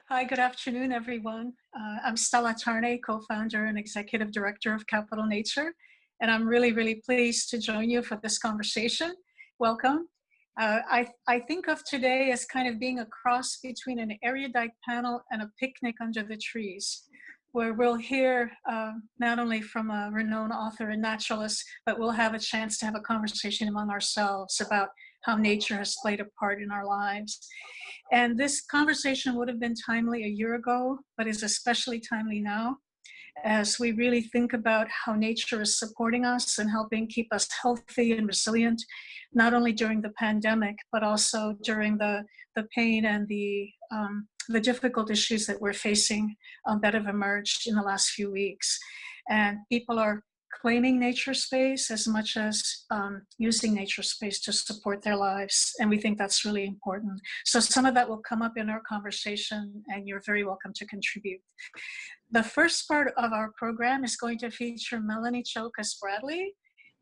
Hi, good afternoon, everyone. I'm Stella Tarnay, co-founder and executive director of Capital Nature, and I'm really pleased to join you for this conversation. Welcome. I think of today as kind of being a cross between an erudite panel and a picnic under the trees, where we'll hear not only from a renowned author and naturalist, but we'll have a chance to have a conversation among ourselves about how nature has played a part in our lives. And this conversation would have been timely a year ago, but is especially timely now as we really think about how nature is supporting us and helping keep us healthy and resilient, not only during the pandemic, but also during the pain and the difficult issues that we're facing that have emerged in the last few weeks. And people are claiming nature space as much as using nature space to support their lives. And we think that's really important. So some of that will come up in our conversation, and you're very welcome to contribute. The first part of our program is going to feature Melanie Choukas-Bradley,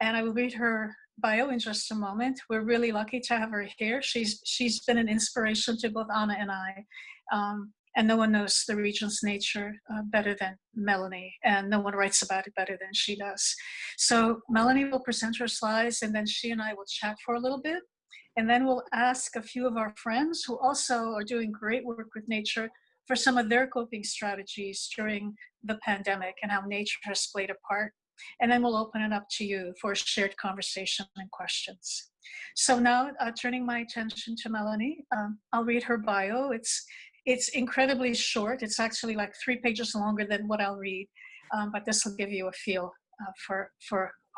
and I will read her bio in just a moment. We're really lucky to have her here. She's been an inspiration to both Anna and I. And no one knows the region's nature better than Melanie, and no one writes about it better than she does. So Melanie will present her slides, and then she and I will chat for a little bit. And then we'll ask a few of our friends who also are doing great work with nature for some of their coping strategies during the pandemic and how nature has played a part. And then we'll open it up to you for a shared conversation and questions. So now turning my attention to Melanie, I'll read her bio. It's incredibly short. It's actually like 3 pages longer than what I'll read, but this will give you a feel for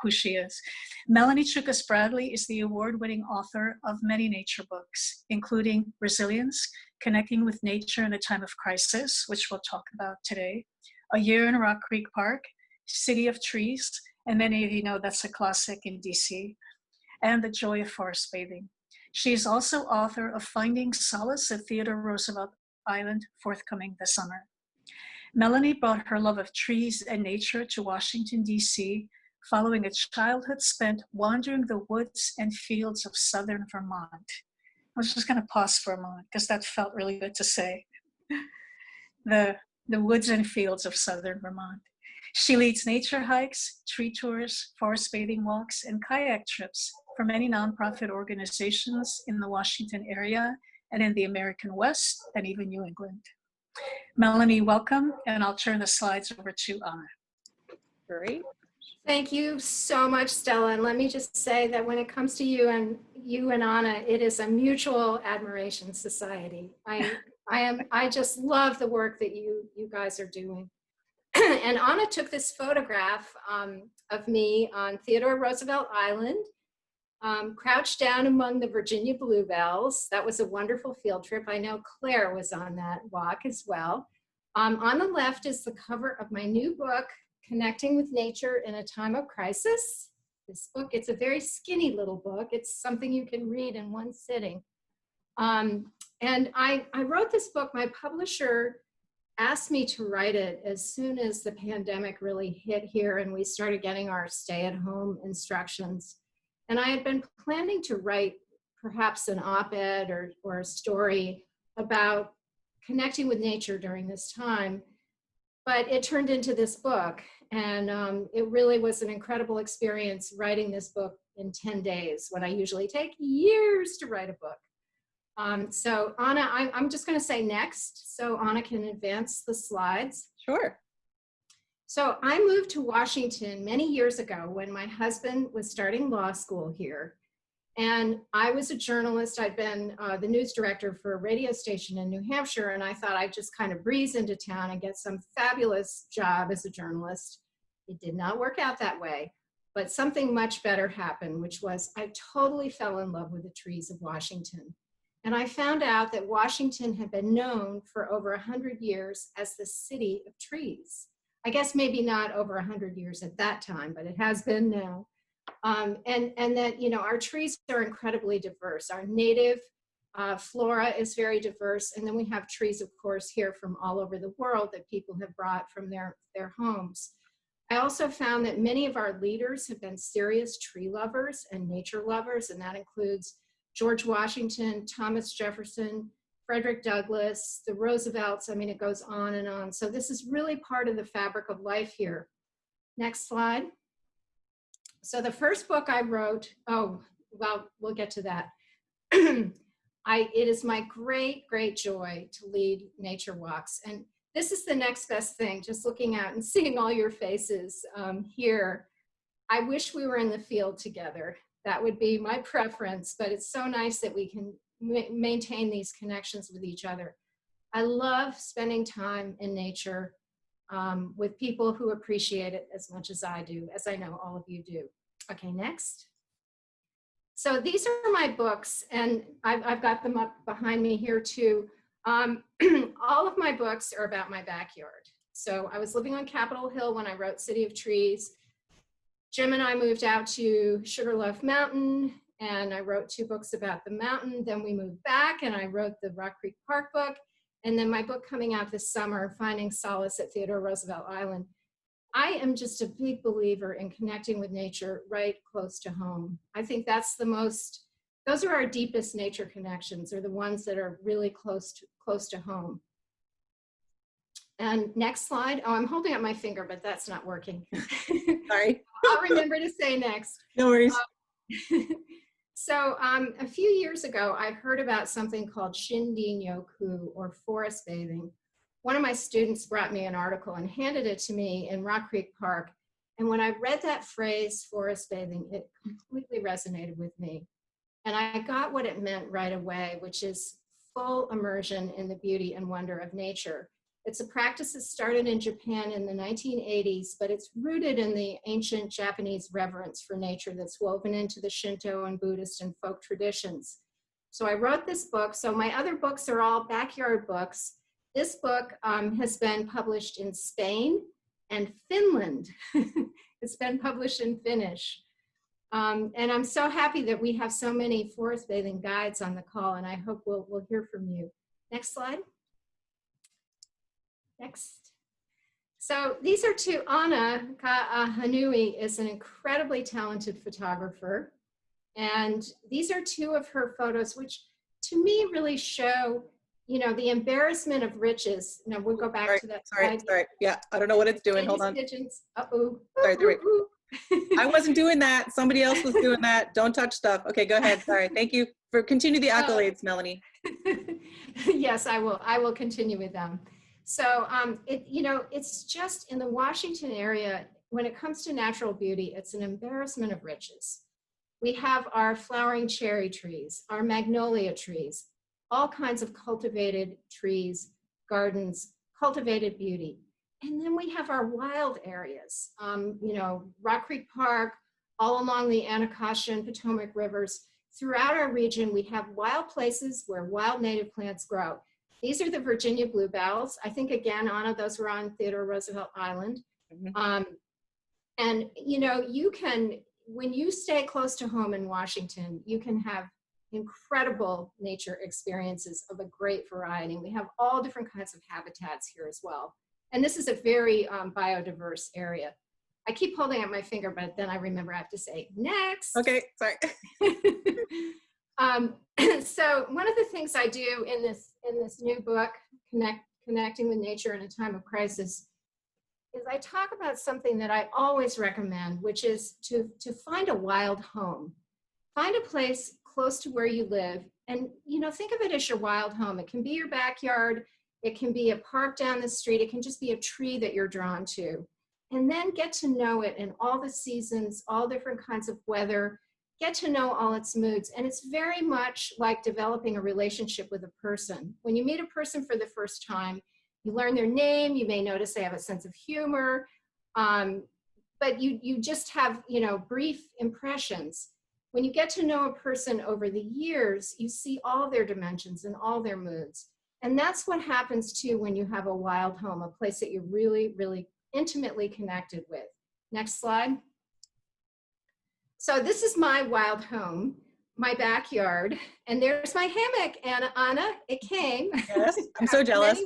who she is. Melanie Choukas-Bradley is the award-winning author of many nature books, including Resilience, Connecting with Nature in a Time of Crisis, which we'll talk about today, A Year in Rock Creek Park, City of Trees, and many of you know that's a classic in DC, and The Joy of Forest Bathing. She is also author of Finding Solace at Theodore Roosevelt Island, forthcoming this summer. Melanie brought her love of trees and nature to Washington, D.C., following a childhood spent wandering the woods and fields of southern Vermont. I was just going to pause for a moment because that felt really good to say. The woods and fields of southern Vermont. She leads nature hikes, tree tours, forest bathing walks, and kayak trips for many nonprofit organizations in the Washington area and in the American West, and even New England. Melanie, welcome, and I'll turn the slides over to Anna. Great. Thank you so much, Stella. And let me just say that when it comes to you and Anna, it is a mutual admiration society. I just love the work that you guys are doing. And Anna took this photograph of me on Theodore Roosevelt Island, crouched down among the Virginia bluebells. That was a wonderful field trip. I know Claire was on that walk as well. On the left is the cover of my new book, Connecting with Nature in a Time of Crisis. This book, it's a very skinny little book. It's something you can read in one sitting. And I wrote this book. My publisher asked me to write it as soon as the pandemic really hit here and we started getting our stay-at-home instructions. And I had been planning to write perhaps an op-ed or a story about connecting with nature during this time, but it turned into this book. And it really was an incredible experience writing this book in 10 days, when I usually take years to write a book. So Anna, I'm just gonna say next, so Anna can advance the slides. Sure. So I moved to Washington many years ago when my husband was starting law school here. And I was a journalist. I'd been the news director for a radio station in New Hampshire, and I thought I'd just kind of breeze into town and get some fabulous job as a journalist. It did not work out that way, but something much better happened, which was I totally fell in love with the trees of Washington. And I found out that Washington had been known for over 100 years as the city of trees. I guess maybe not over 100 years at that time, but it has been now. And that, you know, our trees are incredibly diverse. Our native flora is very diverse. And then we have trees, of course, here from all over the world that people have brought from their homes. I also found that many of our leaders have been serious tree lovers and nature lovers, and that includes George Washington, Thomas Jefferson, Frederick Douglass, the Roosevelts. I mean, it goes on and on. So this is really part of the fabric of life here. Next slide. So the first book I wrote, oh, well, we'll get to that. It is my great, great joy to lead nature walks. And this is the next best thing, just looking out and seeing all your faces here. I wish we were in the field together. That would be my preference, but it's so nice that we can maintain these connections with each other. I love spending time in nature with people who appreciate it as much as I do, as I know all of you do. Okay, next. So these are my books, and I've got them up behind me here too. All of my books are about my backyard. So I was living on Capitol Hill when I wrote City of Trees. Jim and I moved out to Sugarloaf Mountain, and I wrote 2 books about the mountain. Then we moved back, and I wrote the Rock Creek Park book. And then my book coming out this summer, Finding Solace at Theodore Roosevelt Island. I am just a big believer in connecting with nature right close to home. I think that's those are our deepest nature connections, are the ones that are really close to home. And next slide. Oh, I'm holding up my finger, but that's not working. Sorry. I'll remember to say next. No worries. So a few years ago, I heard about something called Shindin-yoku, or forest bathing. One of my students brought me an article and handed it to me in Rock Creek Park. And when I read that phrase, forest bathing, it completely resonated with me. And I got what it meant right away, which is full immersion in the beauty and wonder of nature. It's a practice that started in Japan in the 1980s, but it's rooted in the ancient Japanese reverence for nature that's woven into the Shinto and Buddhist and folk traditions. So I wrote this book. So my other books are all backyard books. This book has been published in Spain and Finland. It's been published in Finnish. And I'm so happy that we have so many forest bathing guides on the call, and I hope we'll hear from you. Next slide. Next. So these are 2. Anna Hanui is an incredibly talented photographer. And these are 2 of her photos, which to me really show, you know, the embarrassment of riches. Now we'll go back to that slide. Sorry. Yeah, I don't know what it's doing. Hold on. Pigeons. Uh-oh. Sorry. I wasn't doing that. Somebody else was doing that. Don't touch stuff. Okay, go ahead. Sorry. Thank you for continue the accolades, Melanie. Yes, I will continue with them. So, it's just in the Washington area, when it comes to natural beauty, it's an embarrassment of riches. We have our flowering cherry trees, our magnolia trees, all kinds of cultivated trees, gardens, cultivated beauty. And then we have our wild areas, Rock Creek Park, all along the Anacostia and Potomac rivers. Throughout our region, we have wild places where wild native plants grow. These are the Virginia bluebells. I think, again, Anna, those were on Theodore Roosevelt Island. Mm-hmm. And, you can, when you stay close to home in Washington, you can have incredible nature experiences of a great variety. And we have all different kinds of habitats here as well. And this is a very biodiverse area. I keep holding up my finger, but then I remember I have to say next. Okay, sorry. So one of the things I do in this new book, Connecting with Nature in a Time of Crisis, is I talk about something that I always recommend, which is to find a wild home. Find a place close to where you live, and think of it as your wild home. It can be your backyard, it can be a park down the street, it can just be a tree that you're drawn to. And then get to know it in all the seasons, all different kinds of weather, get to know all its moods. And it's very much like developing a relationship with a person. When you meet a person for the first time, you learn their name, you may notice they have a sense of humor, but you just have, brief impressions. When you get to know a person over the years, you see all their dimensions and all their moods. And that's what happens too when you have a wild home, a place that you're really, really intimately connected with. Next slide. So this is my wild home, my backyard, and there's my hammock, Anna, it came. Yes, I'm so jealous.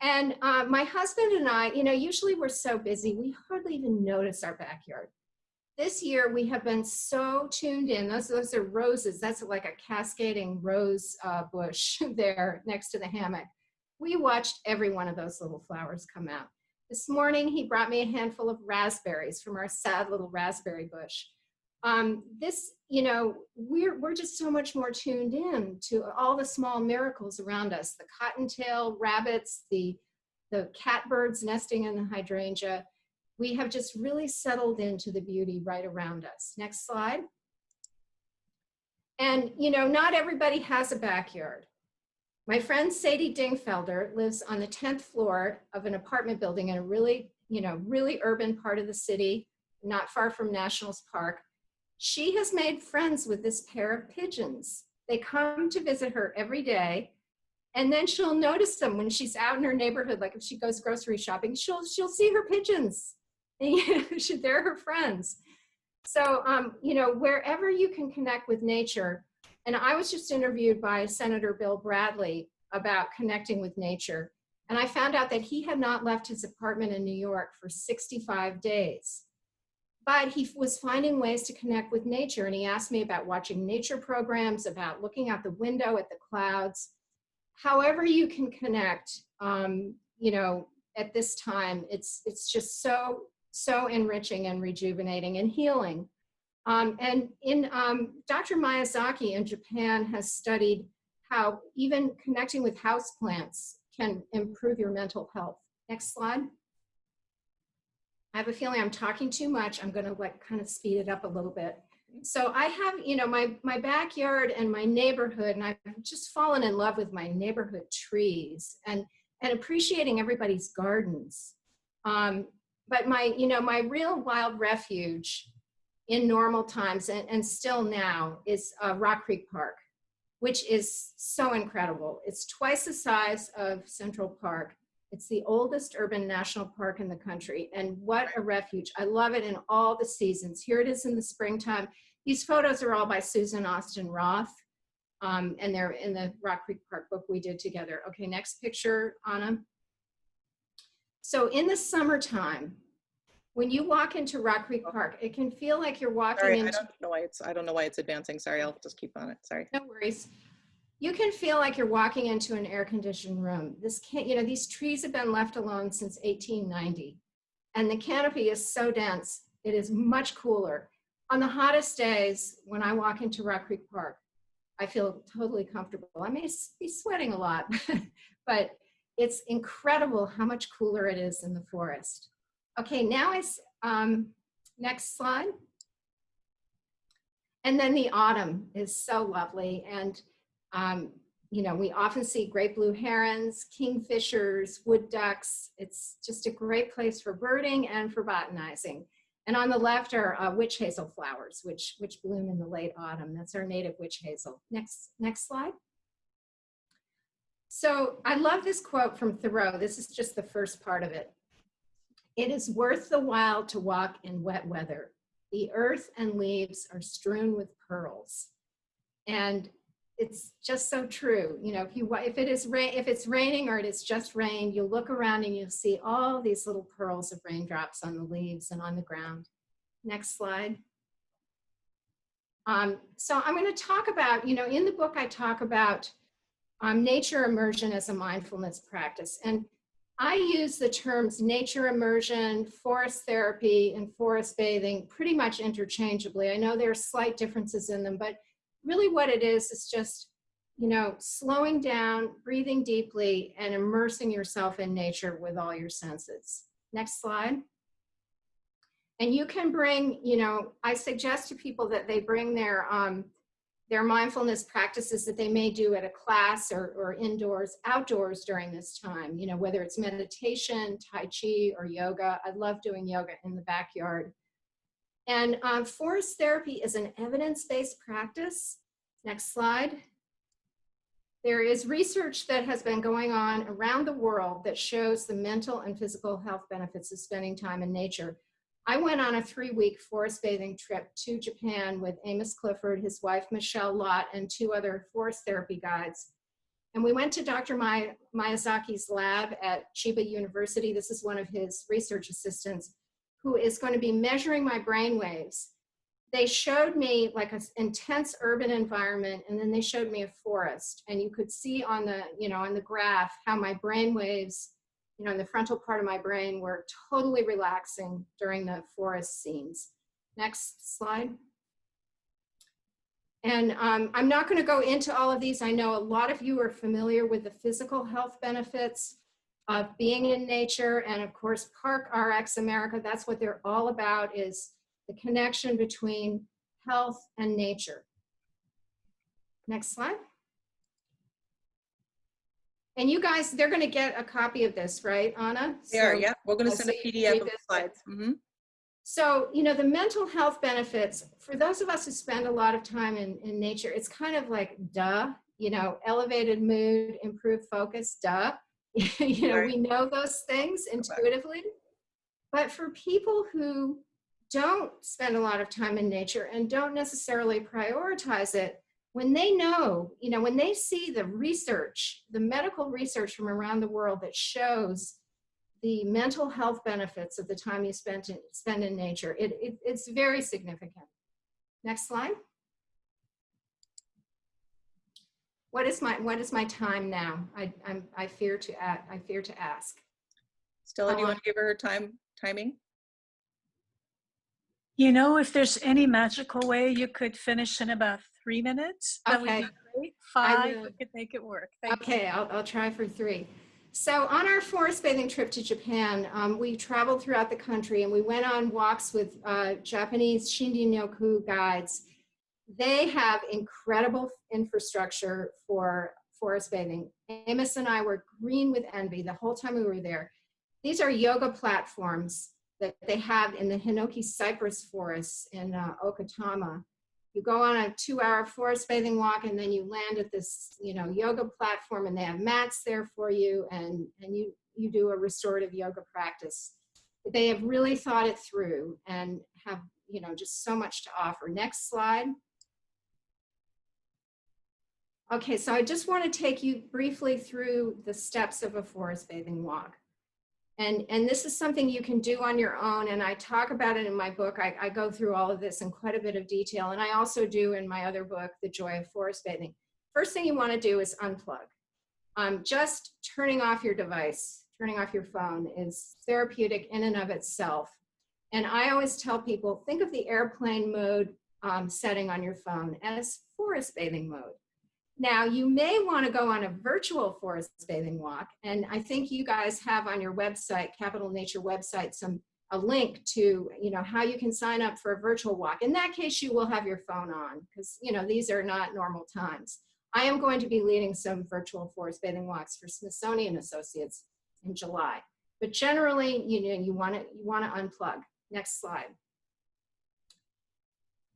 And my husband and I, usually we're so busy, we hardly even notice our backyard. this year we have been so tuned in. Those are roses. That's like a cascading rose bush there next to the hammock. We watched every one of those little flowers come out. This morning, he brought me a handful of raspberries from our sad little raspberry bush. We're just so much more tuned in to all the small miracles around us, the cottontail rabbits, the catbirds nesting in the hydrangea. We have just really settled into the beauty right around us. Next slide. And, not everybody has a backyard. My friend Sadie Dingfelder lives on the 10th floor of an apartment building in a really urban part of the city, not far from Nationals Park. She has made friends with this pair of pigeons. They come to visit her every day, and then she'll notice them when she's out in her neighborhood. Like if she goes grocery shopping, she'll see her pigeons. And, they're her friends. So, wherever you can connect with nature, and I was just interviewed by Senator Bill Bradley about connecting with nature. And I found out that he had not left his apartment in New York for 65 days. But he was finding ways to connect with nature. And he asked me about watching nature programs, about looking out the window at the clouds. However you can connect, at this time, it's just so enriching and rejuvenating and healing. Dr. Miyazaki in Japan has studied how even connecting with houseplants can improve your mental health. Next slide. I have a feeling I'm talking too much. I'm going to kind of speed it up a little bit. So I have, my backyard and my neighborhood, and I've just fallen in love with my neighborhood trees and appreciating everybody's gardens. But my real wild refuge in normal times and still now is Rock Creek Park, which is so incredible. It's twice the size of Central Park. It's the oldest urban national park in the country, and what a refuge. I love it in all the seasons. Here it is in the springtime. These photos are all by Susan Austin Roth, and they're in the Rock Creek Park book we did together. Okay, next picture, Anna. So in the summertime, when you walk into Rock Creek Park, it can feel like you're walking into— I don't know why it's advancing. Sorry, I'll just keep on it. Sorry. No worries. You can feel like you're walking into an air-conditioned room. These trees have been left alone since 1890, and the canopy is so dense, it is much cooler. On the hottest days, when I walk into Rock Creek Park, I feel totally comfortable. I may be sweating a lot, but it's incredible how much cooler it is in the forest. Okay, now next slide. And then the autumn is so lovely. And, we often see great blue herons, kingfishers, wood ducks. It's just a great place for birding and for botanizing. And on the left are witch hazel flowers, which bloom in the late autumn. That's our native witch hazel. Next slide. So I love this quote from Thoreau. This is just the first part of it. It is worth the while to walk in wet weather. The earth and leaves are strewn with pearls. And it's just so true. If it's raining or it is just rain, you'll look around and you'll see all these little pearls of raindrops on the leaves and on the ground. Next slide. So I'm going to talk about, in the book I talk about nature immersion as a mindfulness practice. And I use the terms nature immersion, forest therapy, and forest bathing pretty much interchangeably. I know there are slight differences in them, but really what it is just, slowing down, breathing deeply, and immersing yourself in nature with all your senses. Next slide. And you can bring, I suggest to people that they bring their mindfulness practices that they may do at a class or outdoors during this time, whether it's meditation, Tai Chi, or yoga. I love doing yoga in the backyard. And forest therapy is an evidence-based practice. Next slide. There is research that has been going on around the world that shows the mental and physical health benefits of spending time in nature. I went on a 3-week forest bathing trip to Japan with Amos Clifford, his wife, Michelle Lott, and 2 other forest therapy guides. And we went to Dr. Miyazaki's lab at Chiba University. This is one of his research assistants. who is going to be measuring my brain waves. They showed me like an intense urban environment, and then they showed me a forest. And you could see on the, on the graph how my brain waves, in the frontal part of my brain were totally relaxing during the forest scenes. Next slide. And I'm not going to go into all of these. I know a lot of you are familiar with the physical health benefits of being in nature. And of course, Park RX America, that's what they're all about, is the connection between health and nature. Next slide. And you guys, they're going to get a copy of this, right, Anna? They are, yeah. We're going to send a PDF of the slides. So, the mental health benefits, for those of us who spend a lot of time in nature, it's kind of like, duh, elevated mood, improved focus, duh. We know those things intuitively. But for people who don't spend a lot of time in nature and don't necessarily prioritize it, when they know, when they see the research, the medical research from around the world that shows the mental health benefits of the time you spend in nature, it's very significant. Next slide. What is my time now? I fear to ask. Stella, do you want to give her her timing? If there's any magical way you could finish in about 3 minutes, that would be great. 5, we could make it work. Thank you. I'll try for 3. So on our forest bathing trip to Japan, we traveled throughout the country and we went on walks with Japanese Shinrin-yoku guides. They have incredible infrastructure for forest bathing. Amos and I were green with envy the whole time we were there. These are yoga platforms that they have in the Hinoki cypress forests in Okatama. You go on a 2-hour forest bathing walk, and then you land at this, yoga platform, and they have mats there for you, and you do a restorative yoga practice. They have really thought it through and have, just so much to offer. Next slide. Okay, so I just want to take you briefly through the steps of a forest bathing walk. And this is something you can do on your own, and I talk about it in my book. I go through all of this in quite a bit of detail, and I also do in my other book, The Joy of Forest Bathing. First thing you want to do is unplug. Just turning off your device, turning off your phone is therapeutic in and of itself. And I always tell people, think of the airplane mode setting on your phone as forest bathing mode. Now, you may want to go on a virtual forest bathing walk, and I think you guys have on your website, Capital Nature website, a link to, how you can sign up for a virtual walk. In that case, you will have your phone on because, these are not normal times. I am going to be leading some virtual forest bathing walks for Smithsonian Associates in July, but generally, you want to unplug. Next slide.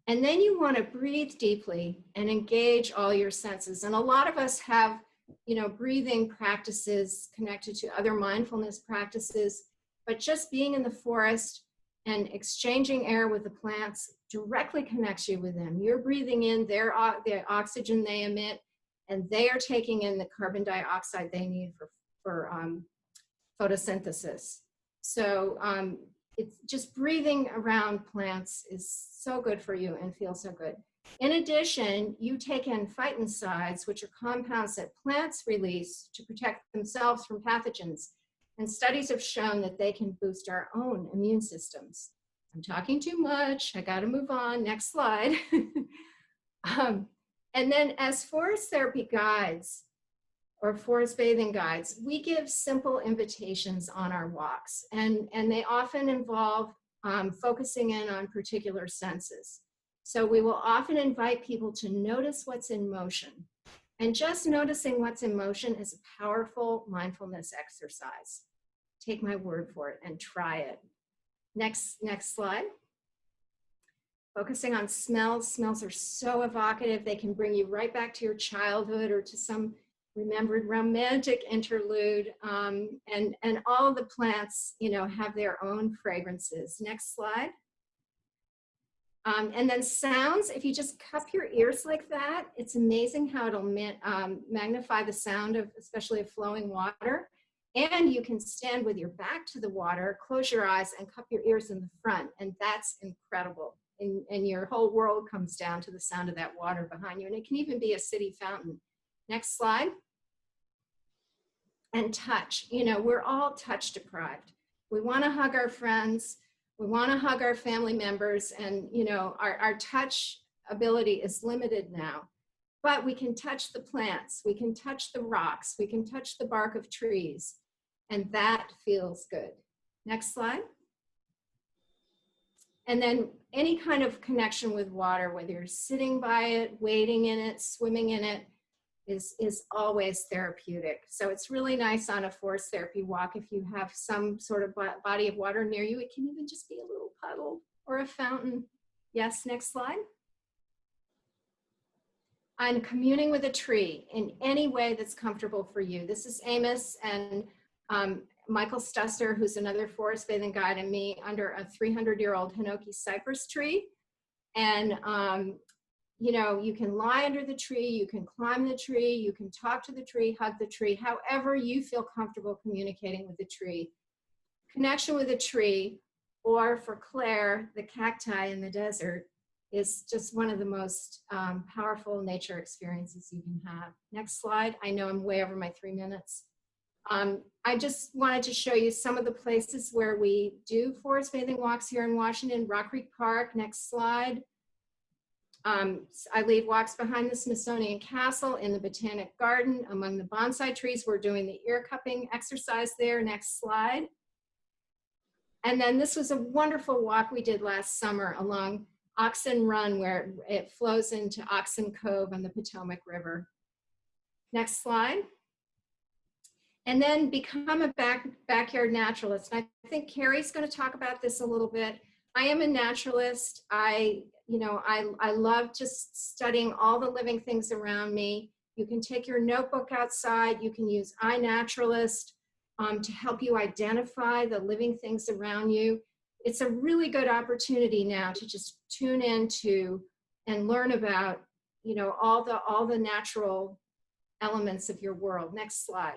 And then you want to breathe deeply and engage all your senses. And a lot of us have, breathing practices connected to other mindfulness practices, but just being in the forest and exchanging air with the plants directly connects you with them. You're breathing in the oxygen they emit, and they are taking in the carbon dioxide they need for photosynthesis. So it's just breathing around plants is so good for you and feels so good. In addition, you take in phytoncides, which are compounds that plants release to protect themselves from pathogens. And studies have shown that they can boost our own immune systems. I'm talking too much. I got to move on. Next slide. And then as forest therapy guides, or forest bathing guides, we give simple invitations on our walks, and they often involve focusing in on particular senses. So we will often invite people to notice what's in motion, and just noticing what's in motion is a powerful mindfulness exercise. Take my word for it and try it. Next slide. Focusing on smells. Smells are so evocative. They can bring you right back to your childhood or to some remembered romantic interlude, and all of the plants, have their own fragrances. Next slide. And then sounds, if you just cup your ears like that, it's amazing how it'll magnify the sound of, especially of flowing water. And you can stand with your back to the water, close your eyes, and cup your ears in the front. And that's incredible. And your whole world comes down to the sound of that water behind you. And it can even be a city fountain. Next slide. And touch. You know, we're all touch deprived. We want to hug our friends. We want to hug our family members. And, you know, our touch ability is limited now. But we can touch the plants. We can touch the rocks. We can touch the bark of trees. And that feels good. Next slide. And then any kind of connection with water, whether you're sitting by it, wading in it, swimming in it, is always therapeutic. So it's really nice on a forest therapy walk if you have some sort of body of water near you. It can even just be a little puddle or a fountain. Yes, next slide. I'm communing with a tree in any way that's comfortable for you. This is Amos and Michael Stusser, who's another forest bathing guide, and me under a 300-year-old Hinoki cypress tree. And you know, you can lie under the tree, you can climb the tree, you can talk to the tree, hug the tree, however you feel comfortable communicating with the tree. Connection with a tree, or for Claire, the cacti in the desert, is just one of the most powerful nature experiences you can have. Next slide. I know I'm way over my 3 minutes. I just wanted to show you some of the places where we do forest bathing walks here in Washington. Rock Creek Park, next slide. I lead walks behind the Smithsonian Castle, in the Botanic Garden, among the bonsai trees. We're doing the ear cupping exercise there. Next slide. And then this was a wonderful walk we did last summer along Oxen Run, where it flows into Oxen Cove on the Potomac River. Next slide. And then become a backyard naturalist. And I think Carrie's going to talk about this a little bit. I am a naturalist. I love just studying all the living things around me. You can take your notebook outside. You can use iNaturalist to help you identify the living things around you. It's a really good opportunity now to just tune into and learn about, you know, all the natural elements of your world. Next slide.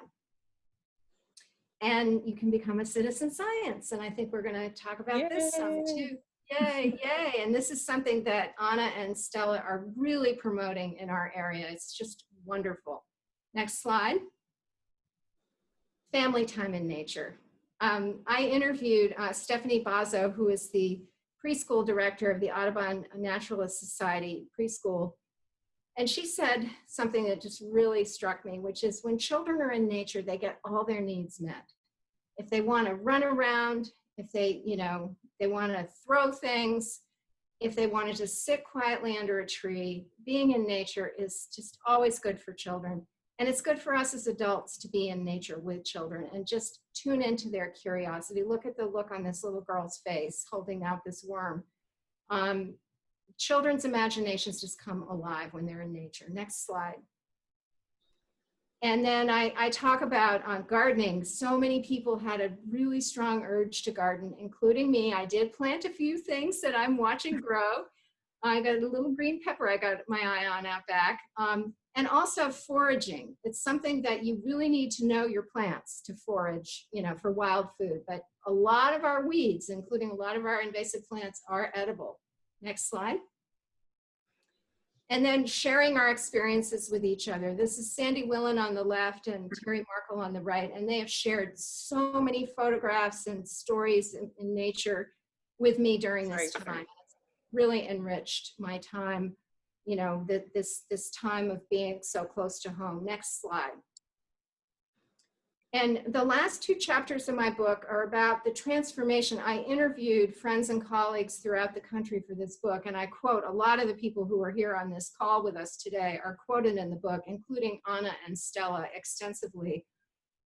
And you can become a citizen science. And I think we're going to talk about this some too. Yay, yay. And this is something that Anna and Stella are really promoting in our area. It's just wonderful. Next slide. Family time in nature. I interviewed Stephanie Bazzo, who is the preschool director of the Audubon Naturalist Society preschool. And she said something that just really struck me, which is when children are in nature, they get all their needs met. If they want to run around, if they, you know, they want to throw things, if they want to just sit quietly under a tree, being in nature is just always good for children. And it's good for us as adults to be in nature with children and just tune into their curiosity. Look at the look on this little girl's face holding out this worm. Children's imaginations just come alive when they're in nature. Next slide. And then I talk about gardening. So many people had a really strong urge to garden, including me. I did plant a few things that I'm watching grow. I got a little green pepper I got my eye on out back. And also foraging. It's something that you really need to know your plants to forage, you know, for wild food. But a lot of our weeds, including a lot of our invasive plants, are edible. Next slide. And then sharing our experiences with each other. This is Sandy Willen on the left and Terry Markle on the right. And they have shared so many photographs and stories in nature with me during this time. It's really enriched my time, you know, this time of being so close to home. Next slide. And the last two chapters of my book are about the transformation. I interviewed friends and colleagues throughout the country for this book, and I quote a lot of the people who are here on this call with us today are quoted in the book, including Anna and Stella extensively,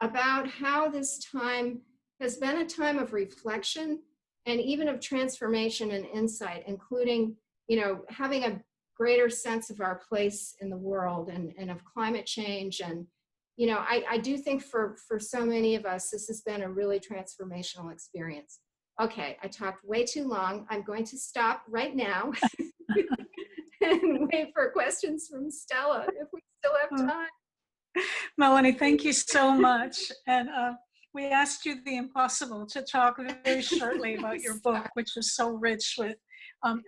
about how this time has been a time of reflection and even of transformation and insight, including, you know, having a greater sense of our place in the world and of climate change. And you know, I do think for so many of us, this has been a really transformational experience. Okay, I talked way too long. I'm going to stop right now and wait for questions from Stella if we still have time. Melanie, thank you so much. And we asked you the impossible to talk very shortly about your book, Sorry. which is so rich with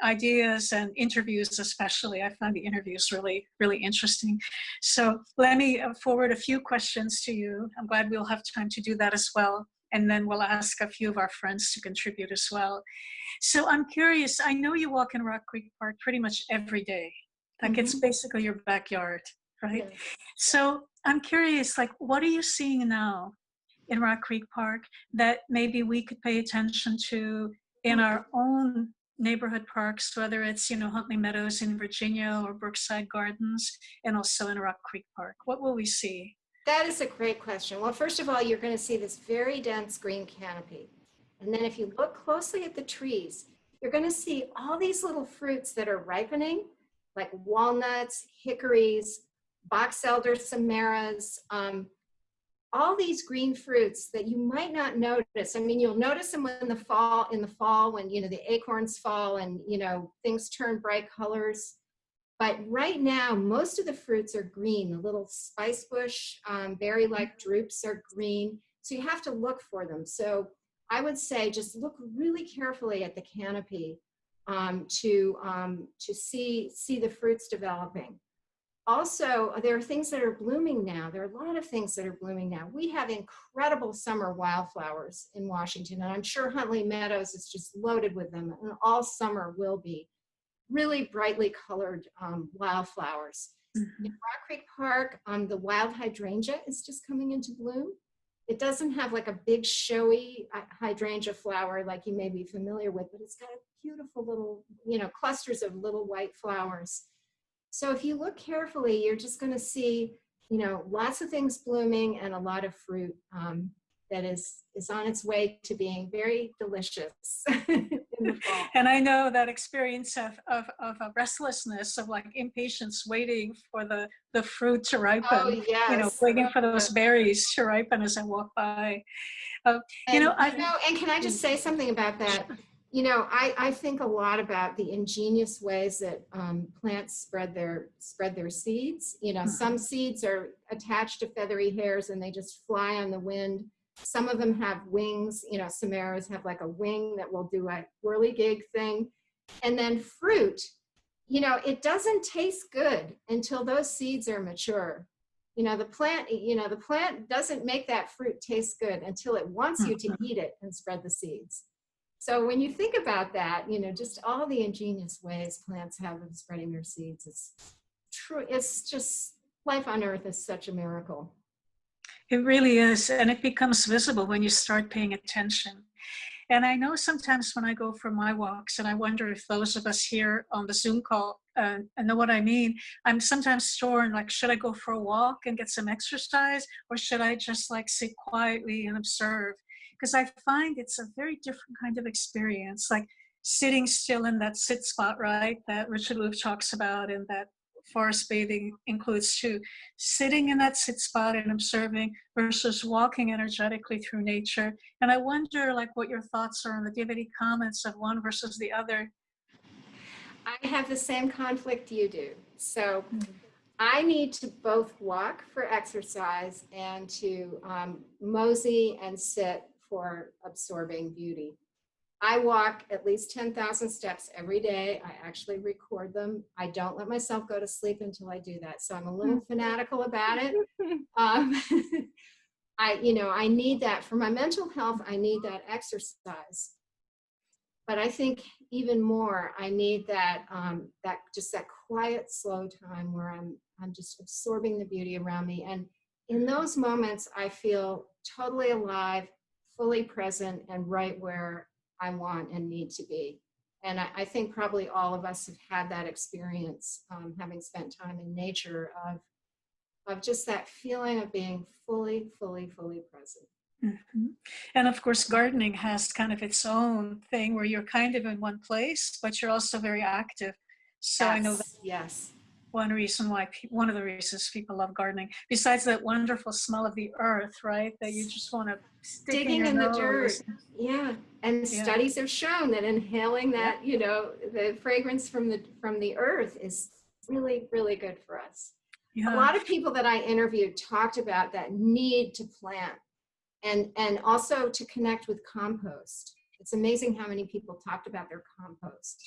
ideas and interviews, especially. I found the interviews really, really interesting. So let me forward a few questions to you. I'm glad we'll have time to do that as well. And then we'll ask a few of our friends to contribute as well. So I'm curious, I know you walk in Rock Creek Park pretty much every day. Like it's basically your backyard, right? Yes. So I'm curious, like, what are you seeing now in Rock Creek Park that maybe we could pay attention to in our own neighborhood parks, whether it's, Huntley Meadows in Virginia or Brookside Gardens, and also in Rock Creek Park? What will we see? That is a great question. Well, first of all, you're going to see this very dense green canopy. And then if you look closely at the trees, you're going to see all these little fruits that are ripening, like walnuts, hickories, box elder samaras, all these green fruits that you might not notice. I mean, you'll notice them in the fall, when, the acorns fall and, things turn bright colors. But right now, most of the fruits are green. The little spice bush, berry-like drupes are green. So you have to look for them. So I would say just look really carefully at the canopy to see the fruits developing. Also, there are things that are blooming now. There are a lot of things that are blooming now. We have incredible summer wildflowers in Washington, and I'm sure Huntley Meadows is just loaded with them, and all summer will be. Really brightly colored wildflowers. In Rock Creek Park, the wild hydrangea is just coming into bloom. It doesn't have like a big showy hydrangea flower like you may be familiar with, but it's got beautiful little, clusters of little white flowers. So if you look carefully, you're just going to see, lots of things blooming and a lot of fruit that is on its way to being very delicious in the fall. And I know that experience of a restlessness, of like impatience, waiting for the fruit to ripen. Oh, yes. Waiting for those berries to ripen as I walk by. And can I just say something about that? I think a lot about the ingenious ways that plants spread their seeds. Some seeds are attached to feathery hairs and they just fly on the wind. Some of them have wings. Samaras have like a wing that will do a whirligig thing. And then fruit, it doesn't taste good until those seeds are mature. The plant doesn't make that fruit taste good until it wants you to eat it and spread the seeds. So when you think about that, just all the ingenious ways plants have of spreading their seeds, it's true. It's just, life on earth is such a miracle. It really is, and it becomes visible when you start paying attention. And I know sometimes when I go for my walks, and I wonder if those of us here on the Zoom call know what I mean, I'm sometimes torn, like, should I go for a walk and get some exercise, or should I just like sit quietly and observe? Because I find it's a very different kind of experience, like sitting still in that sit spot, right, that Richard Louv talks about, and that forest bathing includes too. Sitting in that sit spot and observing versus walking energetically through nature. And I wonder, like, what your thoughts are on the, do you have any comments of one versus the other? I have the same conflict you do. So I need to both walk for exercise and to mosey and sit for absorbing beauty. I walk at least 10,000 steps every day. I actually record them. I don't let myself go to sleep until I do that. So I'm a little fanatical about it. I need that for my mental health. I need that exercise. But I think even more, I need that that quiet, slow time where I'm just absorbing the beauty around me. And in those moments, I feel totally alive, fully present, and right where I want and need to be. And I think probably all of us have had that experience, having spent time in nature, of just that feeling of being fully present. Mm-hmm. And of course, gardening has kind of its own thing where you're kind of in one place, but you're also very active. So Yes, I know that yes. one of the reasons people love gardening, besides that wonderful smell of the earth, right, that you just want to stick digging in the dirt. Yeah. And Yeah. Studies have shown that inhaling that, the fragrance from the earth is really, really good for us. Yeah. A lot of people that I interviewed talked about that need to plant and also to connect with compost. It's amazing how many people talked about their compost.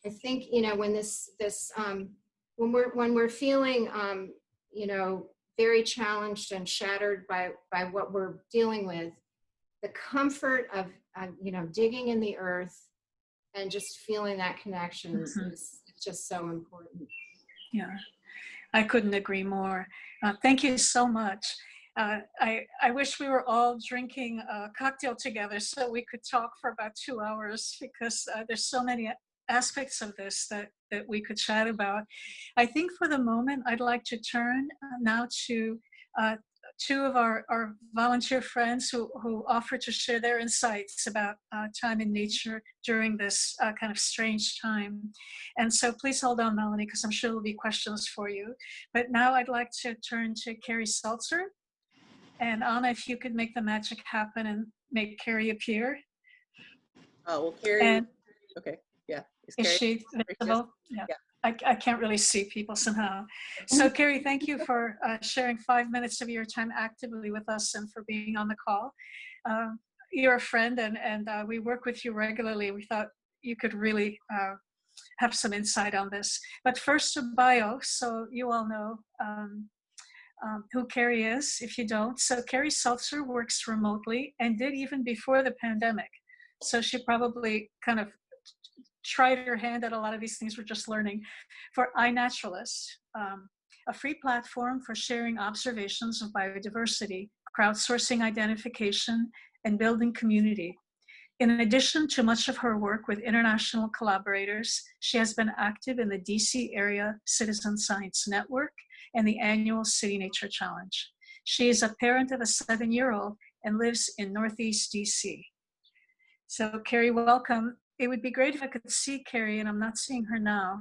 I think, you know, when when we're feeling, you know, very challenged and shattered by what we're dealing with, the comfort of you know, digging in the earth and just feeling that connection is it's just so important. Yeah, I couldn't agree more. Thank you so much. I wish we were all drinking a cocktail together so we could talk for about 2 hours, because there's so many aspects of this that we could chat about. I think for the moment, I'd like to turn now to two of our volunteer friends who offer to share their insights about time in nature during this kind of strange time. And so please hold on, Melanie, because I'm sure there'll be questions for you. But now I'd like to turn to Carrie Seltzer. And Anna, if you could make the magic happen and make Carrie appear. Oh, well, Carrie, And okay, yeah. is Carrie she visible? Yeah. Yeah. I can't really see people somehow. So Carrie, thank you for sharing 5 minutes of your time actively with us and for being on the call. You're a friend, and we work with you regularly. We thought you could really have some insight on this. But first, a bio, so you all know who Carrie is, if you don't. So Carrie Seltzer works remotely and did even before the pandemic. So she probably kind of tried her hand at a lot of these things we're just learning, for iNaturalist, a free platform for sharing observations of biodiversity, crowdsourcing identification, and building community. In addition to much of her work with international collaborators, she has been active in the DC Area Citizen Science Network and the annual City Nature Challenge. She is a parent of a 7-year-old and lives in Northeast DC. So Carrie, welcome. It would be great if I could see Carrie, and I'm not seeing her now.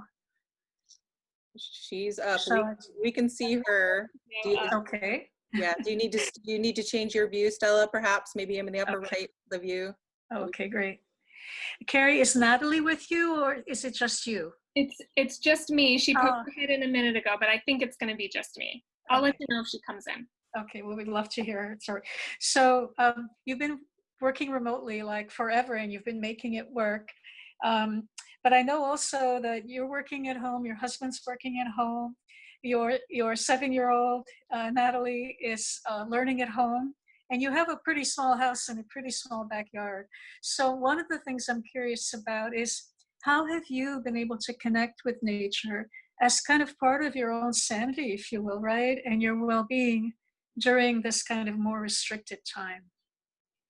She's up. So We can see her. okay. Yeah. Do you need to change your view, Stella? Perhaps maybe I'm in the upper right, the view. Okay, great. Carrie, is Natalie with you, or is it just you? It's just me. She poked Oh. her head in a minute ago, but I think it's going to be just me. I'll let you know if she comes in. Okay, well, we'd love to hear her. Sorry. So you've been working remotely like forever, and you've been making it work. But I know also that you're working at home, your husband's working at home, your 7-year-old, Natalie, is learning at home, and you have a pretty small house and a pretty small backyard. So one of the things I'm curious about is, how have you been able to connect with nature as kind of part of your own sanity, if you will, right? And your well-being during this kind of more restricted time?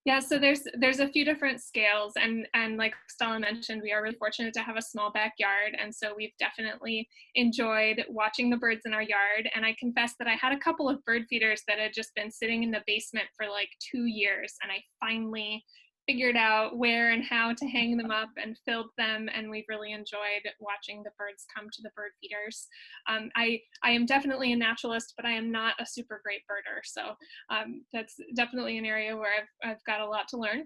Yeah, so there's a few different scales, and like Stella mentioned, we are really fortunate to have a small backyard, and so we've definitely enjoyed watching the birds in our yard. And I confess that I had a couple of bird feeders that had just been sitting in the basement for like 2 years, and I finally figured out where and how to hang them up and filled them, and we've really enjoyed watching the birds come to the bird feeders. I am definitely a naturalist, but I am not a super great birder, so that's definitely an area where I've got a lot to learn.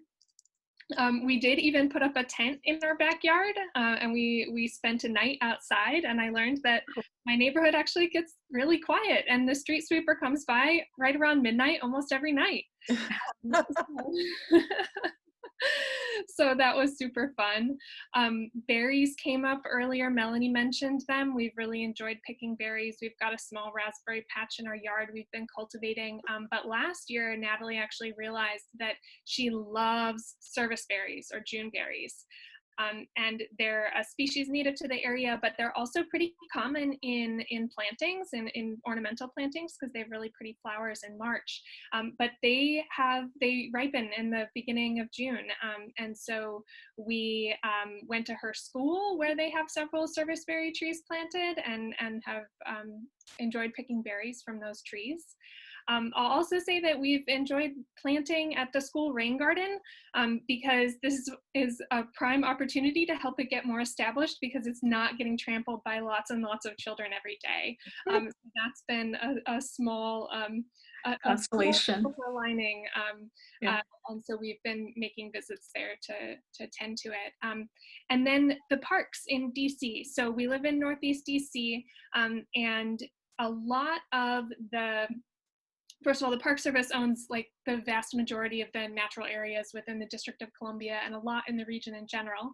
We did even put up a tent in our backyard, and we spent a night outside, and I learned that my neighborhood actually gets really quiet, and the street sweeper comes by right around midnight almost every night. So that was super fun. Berries came up earlier. Melanie mentioned them. We've really enjoyed picking berries. We've got a small raspberry patch in our yard we've been cultivating. But last year, Natalie actually realized that she loves service berries or June berries. And they're a species native to the area, but they're also pretty common in plantings and in ornamental plantings because they have really pretty flowers in March. But they ripen in the beginning of June. And so we went to her school where they have several serviceberry trees planted and have enjoyed picking berries from those trees. I'll also say that we've enjoyed planting at the school rain garden because this is a prime opportunity to help it get more established because it's not getting trampled by lots and lots of children every day. That's been a small consolation. silver lining. And so we've been making visits there to tend to it. And then the parks in DC. So we live in Northeast DC, and a lot of the first of all, the Park Service owns like the vast majority of the natural areas within the District of Columbia and a lot in the region in general.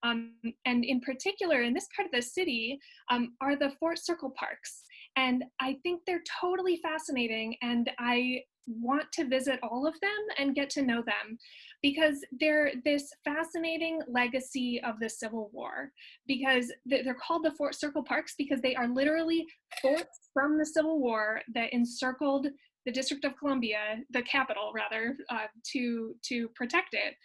And in particular, in this part of the city, are the Fort Circle parks. And I think they're totally fascinating, and I want to visit all of them and get to know them, because they're this fascinating legacy of the Civil War. Because they're called the Fort Circle parks because they are literally forts from the Civil War that encircled the District of Columbia, the capital rather, to protect it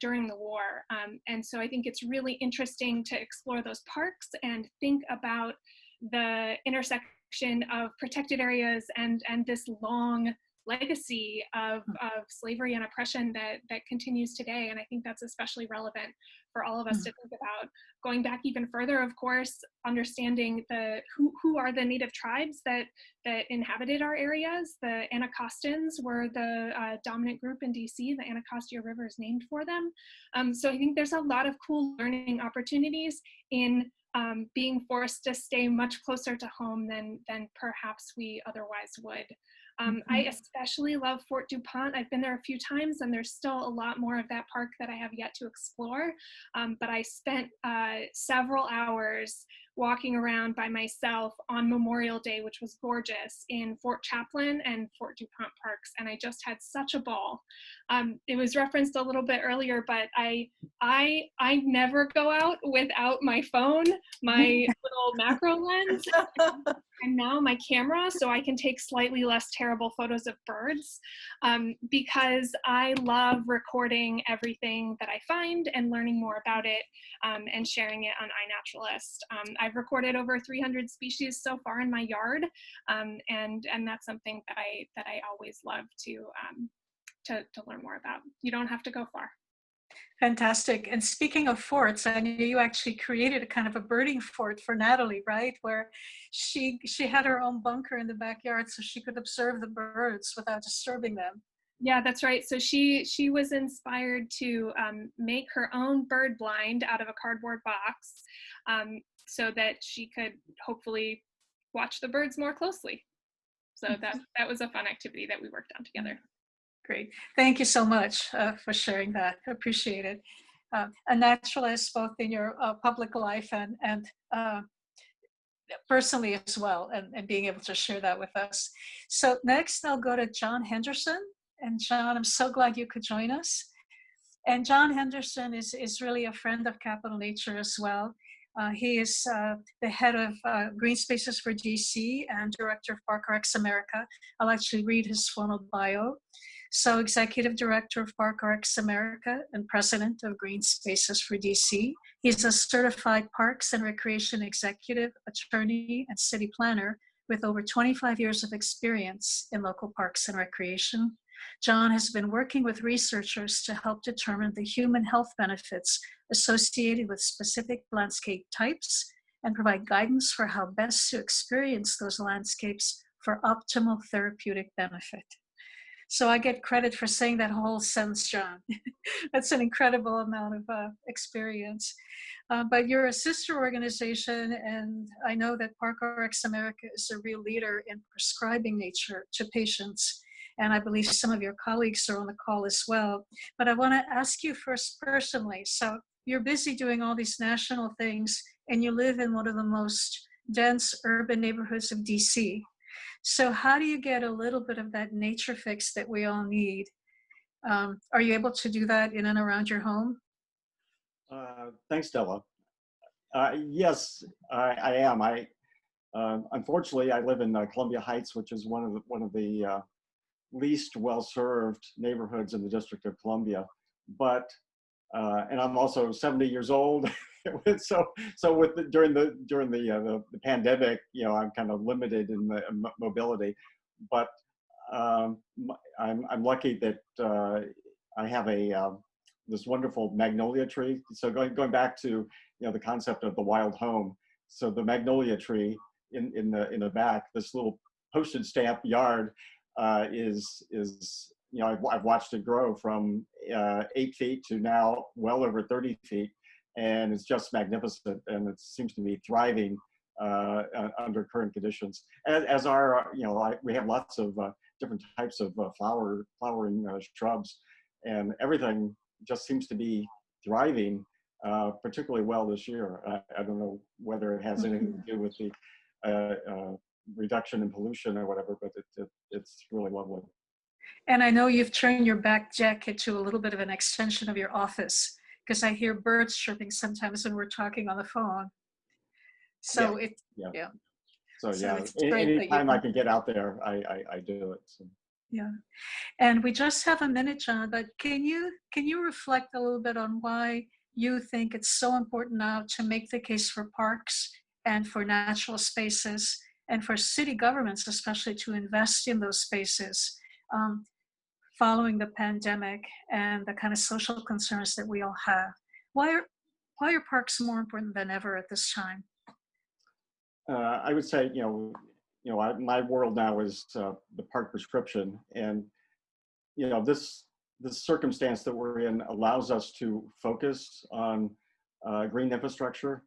during the war. And so I think it's really interesting to explore those parks and think about the intersection of protected areas and this long legacy of slavery and oppression that continues today. And I think that's especially relevant for all of us to think about. Going back even further, of course, understanding who are the native tribes that inhabited our areas. The Anacostans were the dominant group in DC. The Anacostia River is named for them. So I think there's a lot of cool learning opportunities in being forced to stay much closer to home than perhaps we otherwise would. I especially love Fort DuPont. I've been there a few times, and there's still a lot more of that park that I have yet to explore. But I spent several hours walking around by myself on Memorial Day, which was gorgeous, in Fort Chaplin and Fort DuPont parks, and I just had such a ball. It was referenced a little bit earlier, but I never go out without my phone, my little macro lens, and now my camera, so I can take slightly less terrible photos of birds, because I love recording everything that I find and learning more about it, and sharing it on iNaturalist. I've recorded over 300 species so far in my yard, and that's something that I always love to learn more about. You don't have to go far. Fantastic. And speaking of forts, I know you actually created a kind of a birding fort for Natalie, right? Where she had her own bunker in the backyard so she could observe the birds without disturbing them. Yeah, that's right. So she was inspired to make her own bird blind out of a cardboard box, so that she could hopefully watch the birds more closely. So that was a fun activity that we worked on together. Great. Thank you so much for sharing that. I appreciate it. A naturalist, both in your public life and personally as well, and being able to share that with us. So next I'll go to John Henderson. And John, I'm so glad you could join us. And John Henderson is really a friend of Capital Nature as well. He is the head of Green Spaces for DC and director of ParkRx America. I'll actually read his formal bio. So executive director of ParkRx America and president of Green Spaces for DC. He's a certified parks and recreation executive, attorney, and city planner with over 25 years of experience in local parks and recreation. John has been working with researchers to help determine the human health benefits associated with specific landscape types and provide guidance for how best to experience those landscapes for optimal therapeutic benefit. So I get credit for saying that whole sentence, John. That's an incredible amount of experience. But you're a sister organization, and I know that ParkRx America is a real leader in prescribing nature to patients. And I believe some of your colleagues are on the call as well. But I want to ask you first personally. So you're busy doing all these national things, and you live in one of the most dense urban neighborhoods of DC. So how do you get a little bit of that nature fix that we all need? Are you able to do that in and around your home? Thanks, Stella. Yes, I am. Unfortunately, I live in Columbia Heights, which is one of the least well-served neighborhoods in the District of Columbia. But and I'm also 70 years old. so during the pandemic, I'm kind of limited in the mobility. But I'm lucky that I have this wonderful magnolia tree. So going back to the concept of the wild home. So the magnolia tree in the back, this little postage stamp yard is I've watched it grow from 8 feet to now well over 30 feet, and it's just magnificent, and it seems to be thriving under current conditions. As our, we have lots of different types of flowering shrubs, and everything just seems to be thriving particularly well this year. I don't know whether it has anything to do with the reduction in pollution or whatever, but it's really lovely. And I know you've turned your back deck into a little bit of an extension of your office, because I hear birds chirping sometimes when we're talking on the phone. So yeah. So it's great that anytime I can get out there, I do it. So. Yeah. And we just have a minute, John, but can you reflect a little bit on why you think it's so important now to make the case for parks and for natural spaces and for city governments, especially, to invest in those spaces following the pandemic and the kind of social concerns that we all have? Why are parks more important than ever at this time? I would say, my world now is the park prescription, and this circumstance that we're in allows us to focus on green infrastructure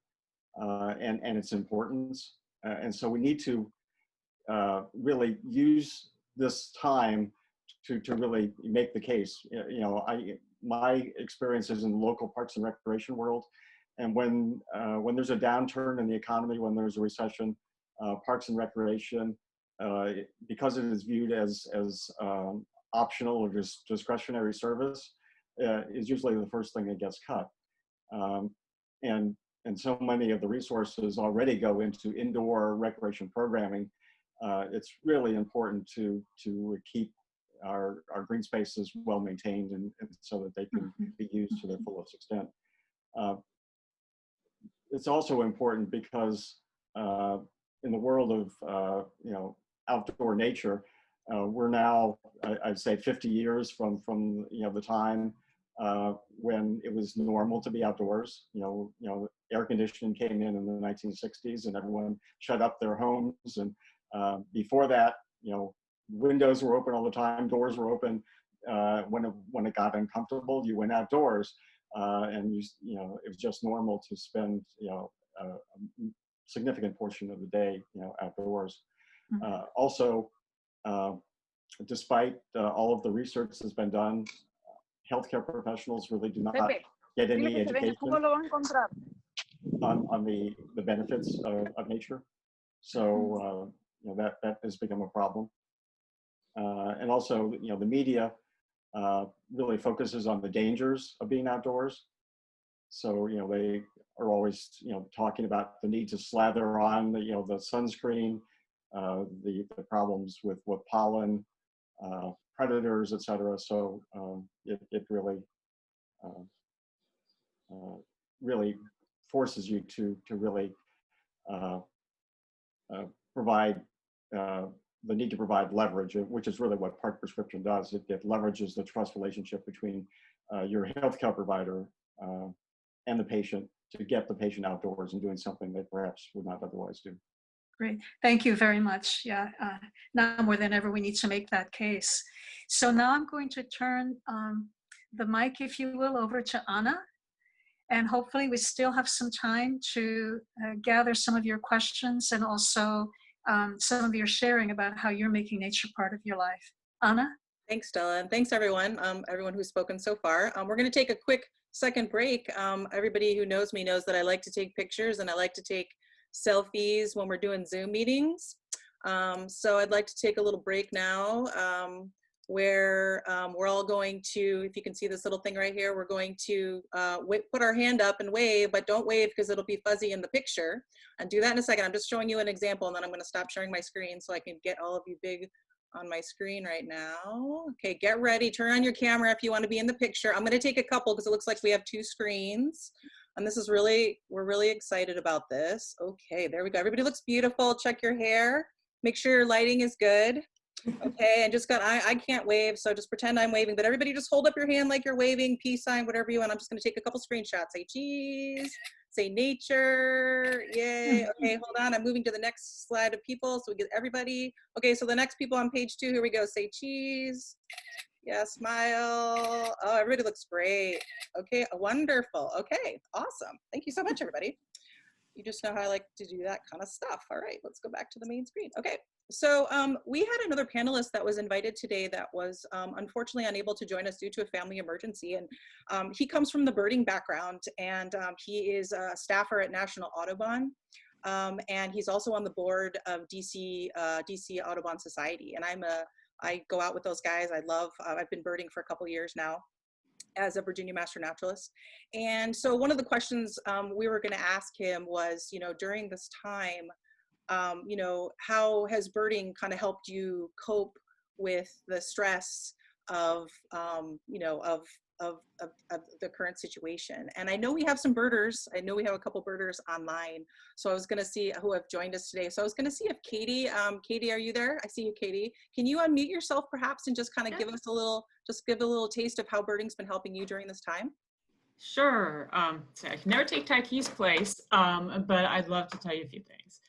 and its importance, and so we need to really use this time to really make the case. My experience is in the local parks and recreation world, and when there's a downturn in the economy, when there's a recession, parks and recreation, because it is viewed as optional or just discretionary service, is usually the first thing that gets cut. And so many of the resources already go into indoor recreation programming. It's really important to keep our green spaces well maintained and so that they can be used to their fullest extent. It's also important because in the world of outdoor nature, we're now, I'd say, 50 years from the time when it was normal to be outdoors. Air conditioning came in the 1960s, and everyone shut up their homes. And before that, windows were open all the time, doors were open. When it got uncomfortable, you went outdoors, and it was just normal to spend a significant portion of the day outdoors. Also, despite all of the research that's been done, healthcare professionals really do not get any education on the benefits of nature. So that has become a problem. And also, the media really focuses on the dangers of being outdoors. So they are always talking about the need to slather on the sunscreen, the problems with pollen, predators, etc. So it really really forces you to really provide the need to provide leverage, which is really what park prescription does. It leverages the trust relationship between your healthcare provider and the patient to get the patient outdoors and doing something they perhaps would not otherwise do. Great. Thank you very much. Yeah, now more than ever, we need to make that case. So now I'm going to turn the mic, if you will, over to Anna. And hopefully we still have some time to gather some of your questions and also some of your sharing about how you're making nature part of your life. Anna? Thanks, Stella, and thanks everyone who's spoken so far. We're going to take a quick second break. Everybody who knows me knows that I like to take pictures and I like to take selfies when we're doing Zoom meetings. So I'd like to take a little break now where we're all going to, if you can see this little thing right here, we're going to put our hand up and wave, but don't wave because it'll be fuzzy in the picture. And do that in a second. I'm just showing you an example, and then I'm going to stop sharing my screen so I can get all of you big on my screen right now. Okay, get ready. Turn on your camera if you want to be in the picture. I'm going to take a couple because it looks like we have 2 screens. And this is really, we're really excited about this. Okay, there we go. Everybody looks beautiful. Check your hair. Make sure your lighting is good. Okay, and just I can't wave, so just pretend I'm waving, but everybody just hold up your hand like you're waving, peace sign, whatever you want. I'm just going to take a couple screenshots. Say cheese, say nature, yay. Okay, hold on, I'm moving to the next slide of people so we get everybody. Okay, so the next people on page 2, here we go. Say cheese, yeah, smile. Oh, everybody looks great. Okay, wonderful. Okay, awesome. Thank you so much, everybody. You just know how I like to do that kind of stuff. All right, let's go back to the main screen. Okay, so we had another panelist that was invited today that was unfortunately unable to join us due to a family emergency. And he comes from the birding background, and he is a staffer at National Audubon. And he's also on the board of DC Audubon Society. And I go out with those guys. I've been birding for a couple years now as a Virginia Master Naturalist. And so one of the questions we were going to ask him was, during this time, how has birding kind of helped you cope with the stress of the current situation? And I know we have some birders. I know we have a couple birders online. So I was going to see who have joined us today. So I was going to see if Katie, are you there? I see you, Katie. Can you unmute yourself perhaps and just kind of give us give a little taste of how birding's been helping you during this time? Sure. So I can never take Taiki's place, but I'd love to tell you a few things.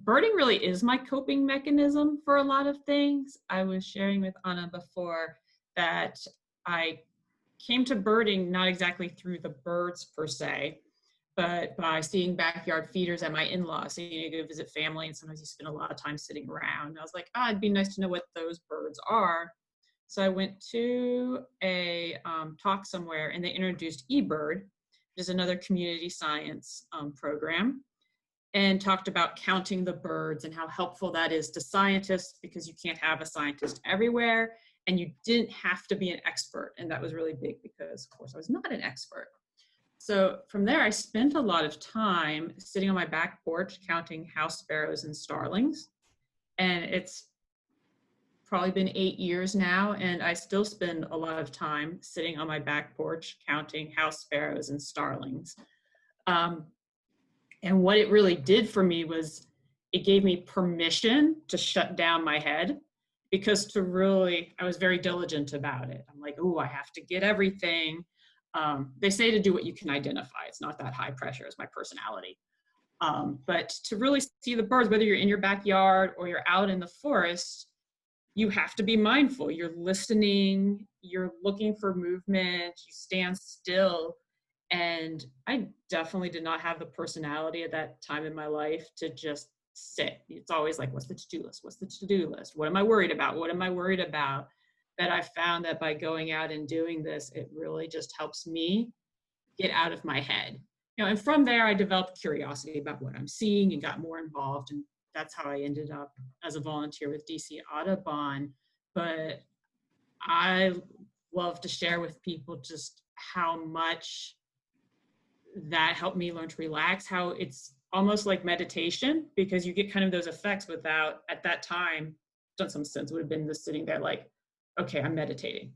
Birding really is my coping mechanism for a lot of things. I was sharing with Anna before that I came to birding not exactly through the birds per se, but by seeing backyard feeders at my in-laws. So you go visit family and sometimes you spend a lot of time sitting around. And I was like, it'd be nice to know what those birds are. So I went to a talk somewhere and they introduced eBird, which is another community science program, and talked about counting the birds and how helpful that is to scientists because you can't have a scientist everywhere and you didn't have to be an expert. And that was really big because, of course, I was not an expert. So from there, I spent a lot of time sitting on my back porch counting house sparrows and starlings. And it's probably been 8 years now, and I still spend a lot of time sitting on my back porch counting house sparrows and starlings. And what it really did for me was it gave me permission to shut down my head, because I was very diligent about it. I'm like, I have to get everything. They say to do what you can identify. It's not that high pressure as my personality. But to really see the birds, whether you're in your backyard or you're out in the forest, you have to be mindful. You're listening, you're looking for movement, you stand still. And I definitely did not have the personality at that time in my life to just sit. It's always like, what's the to-do list? What's the to-do list? What am I worried about? What am I worried about? But I found that by going out and doing this, it really just helps me get out of my head. And from there, I developed curiosity about what I'm seeing and got more involved. And that's how I ended up as a volunteer with DC Audubon. But I love to share with people just how much that helped me learn to relax, how it's almost like meditation, because you get kind of those effects without, at that time, done some sense, would have been just sitting there like, okay, I'm meditating.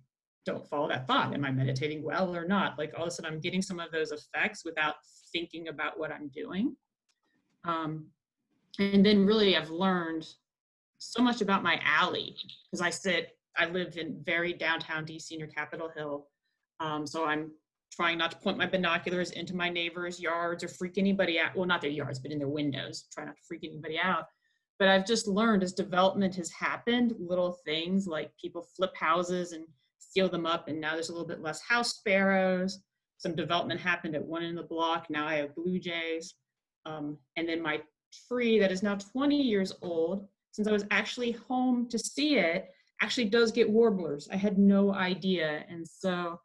Don't follow that thought. Am I meditating well or not? Like all of a sudden I'm getting some of those effects without thinking about what I'm doing. And then really I've learned so much about my alley, because I live in very downtown DC near Capitol Hill. So I'm trying not to point my binoculars into my neighbors' yards or freak anybody out. Well, not their yards, but in their windows. Try not to freak anybody out. But I've just learned as development has happened, little things like people flip houses and seal them up, and now there's a little bit less house sparrows. Some development happened at one end of the block. Now I have blue jays. And then my tree that is now 20 years old, since I was actually home to see it, actually does get warblers. I had no idea. And so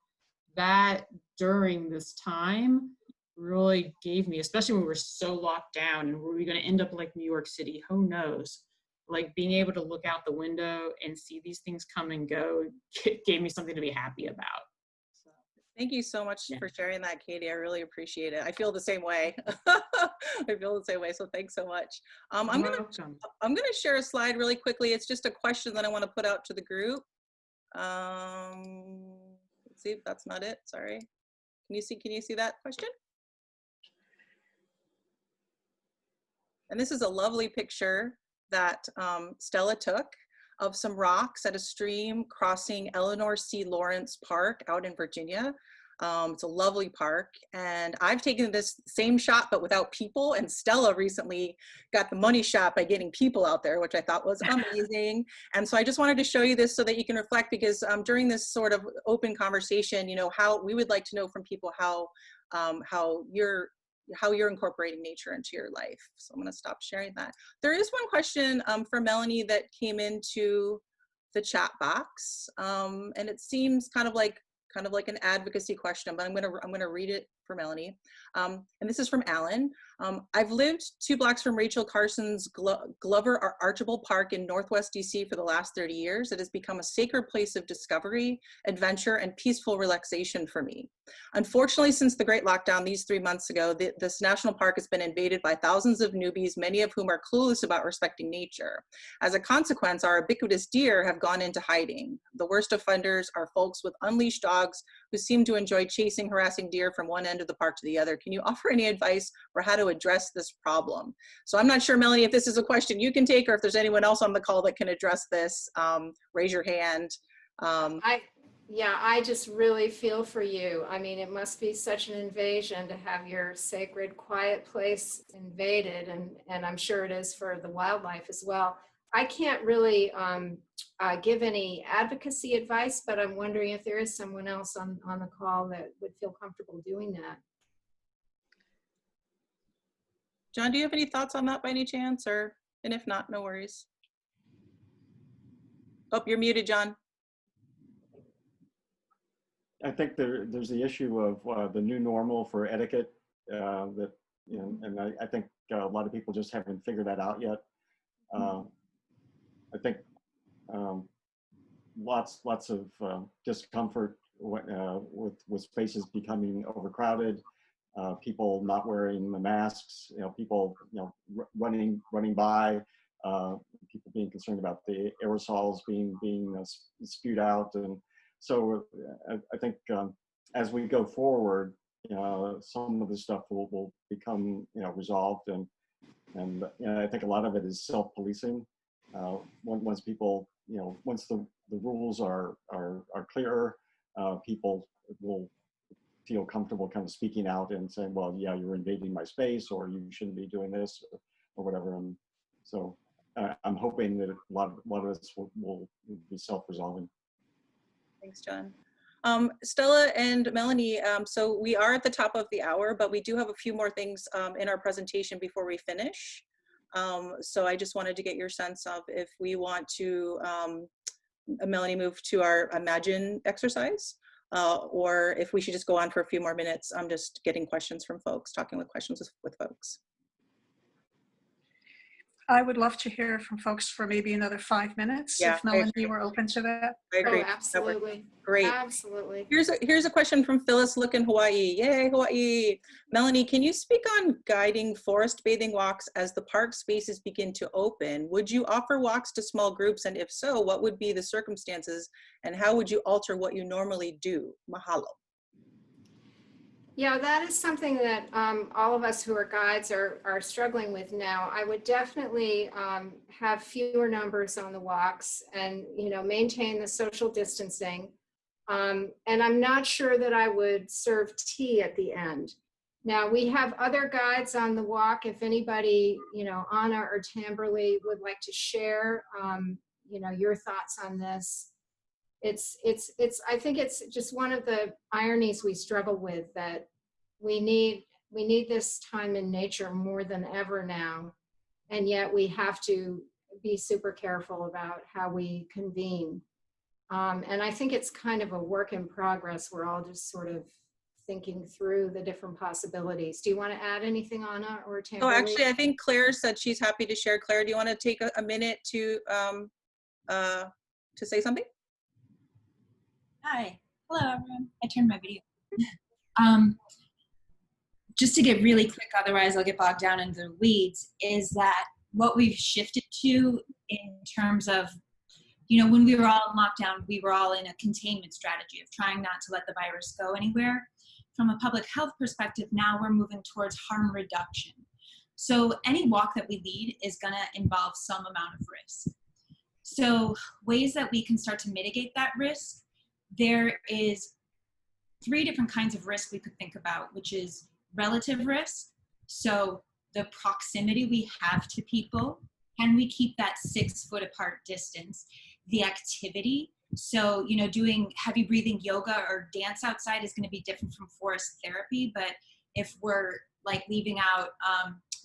that during this time really gave me, especially when we were so locked down and were we going to end up like New York City, who knows, like being able to look out the window and see these things come and go gave me something to be happy about. So, thank you so much for sharing that, Katie. I really appreciate it. I feel the same way. I feel the same way. So thanks so much. I'm gonna share a slide really quickly. It's just a question that I want to put out to the group. Let's see if that's not it. Sorry. Can you see that question? And this is a lovely picture that Stella took of some rocks at a stream crossing Eleanor C. Lawrence Park out in Virginia. It's a lovely park, and I've taken this same shot but without people, and Stella recently got the money shot by getting people out there, which I thought was amazing. And so I just wanted to show you this so that you can reflect, because during this sort of open conversation, how we would like to know from people how how you're incorporating nature into your life. So I'm going to stop sharing that. There is one question for Melanie that came into the chat box, and it seems kind of like an advocacy question, but I'm gonna read it for Melanie. And this is from Alan. I've lived 2 blocks from Rachel Carson's Glover Archibald Park in Northwest DC for the last 30 years. It has become a sacred place of discovery, adventure, and peaceful relaxation for me. Unfortunately, since the Great Lockdown these 3 months ago, this national park has been invaded by thousands of newbies, many of whom are clueless about respecting nature. As a consequence, our ubiquitous deer have gone into hiding. The worst offenders are folks with unleashed dogs who seem to enjoy chasing, harassing deer from one end of the park to the other. Can you offer any advice for how to address this problem? So I'm not sure, Melanie, if this is a question you can take, or if there's anyone else on the call that can address this, raise your hand. Yeah, I just really feel for you. I mean, it must be such an invasion to have your sacred, quiet place invaded, and I'm sure it is for the wildlife as well. I can't really give any advocacy advice, but I'm wondering if there is someone else on the call that would feel comfortable doing that. John, do you have any thoughts on that by any chance? And if not, no worries. Oh, you're muted, John. I think there's the issue of the new normal for etiquette that, you know, and I think a lot of people just haven't figured that out yet. I think lots of discomfort with spaces becoming overcrowded, people not wearing the masks, you know, people, you know, running by, people being concerned about the aerosols being spewed out. And so I think as we go forward, some of the stuff will become, you know, resolved, and you know, I think a lot of it is self-policing. Once people, you know, once the rules are clearer, people will feel comfortable kind of speaking out and saying, well, yeah, you're invading my space, or you shouldn't be doing this, or whatever. And so I'm hoping that a lot of this will be self-resolving. Thanks, John. Stella and Melanie, so we are at the top of the hour, but we do have a few more things in our presentation before we finish. So I just wanted to get your sense of if we want to, Melanie, move to our Imagine exercise, or if we should just go on for a few more minutes. I'm just getting questions from folks, talking with questions with folks. I would love to hear from folks for maybe another 5 minutes, Yeah, if Melanie were open to that. I agree. Oh, absolutely. Great. Absolutely. Here's a question from Phyllis Look in Hawaii. Yay, Hawaii. Melanie, can you speak on guiding forest bathing walks as the park spaces begin to open? Would you offer walks to small groups? And if so, what would be the circumstances? And how would you alter what you normally do? Mahalo. Yeah, that is something that all of us who are guides are struggling with now. I would definitely have fewer numbers on the walks, and, you know, maintain the social distancing. And I'm not sure that I would serve tea at the end. Now, we have other guides on the walk. If anybody, you know, Anna or Tamberly would like to share, you know, your thoughts on this. I think it's just one of the ironies we struggle with, that we need this time in nature more than ever now, and yet we have to be super careful about how we convene. And I think it's kind of a work in progress. We're all just sort of thinking through the different possibilities. Do you want to add anything, Anna or Tamberly? Oh, actually, I think Claire said she's happy to share. Claire, do you want to take a minute to say something? Hi, hello everyone. I turned my video. Just to get really quick, otherwise I'll get bogged down in the weeds, is that what we've shifted to in terms of, you know, when we were all in lockdown, we were all in a containment strategy of trying not to let the virus go anywhere. From a public health perspective, now we're moving towards harm reduction. So any walk that we lead is going to involve some amount of risk. So ways that we can start to mitigate that risk, there is 3 different kinds of risk we could think about, which is relative risk. So the proximity we have to people, can we keep that 6 foot apart distance? The activity, so, you know, doing heavy breathing yoga or dance outside is going to be different from forest therapy, but if we're like leaving out